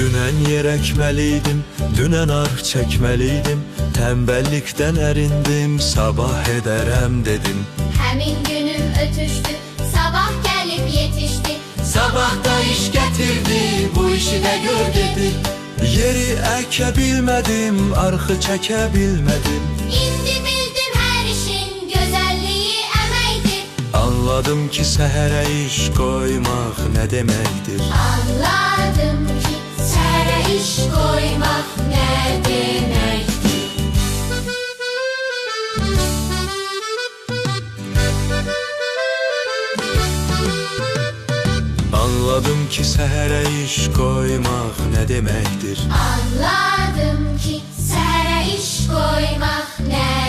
Dünen yer ekmeliydim, dünen ah çekmeliydim. Tembellikten erindim, sabah ederem dedim. Həmin günüm ötüşdü, sabah gəlib yetişdi. Sabah da iş getirdi, bu işi de gör dedi. Yeri əkə bilmədim, arxı çəkə bilmədim. İndi bildim hər işin gözəlliyi əməkdir. Anladım ki səhərə iş qoymaq nə deməkdir. Anladım ki səhərə iş qoymaq nə deməkdir. Anladım ki səhərə iş qoymaq nə deməkdir. Anladım ki səhərə iş qoymaq nə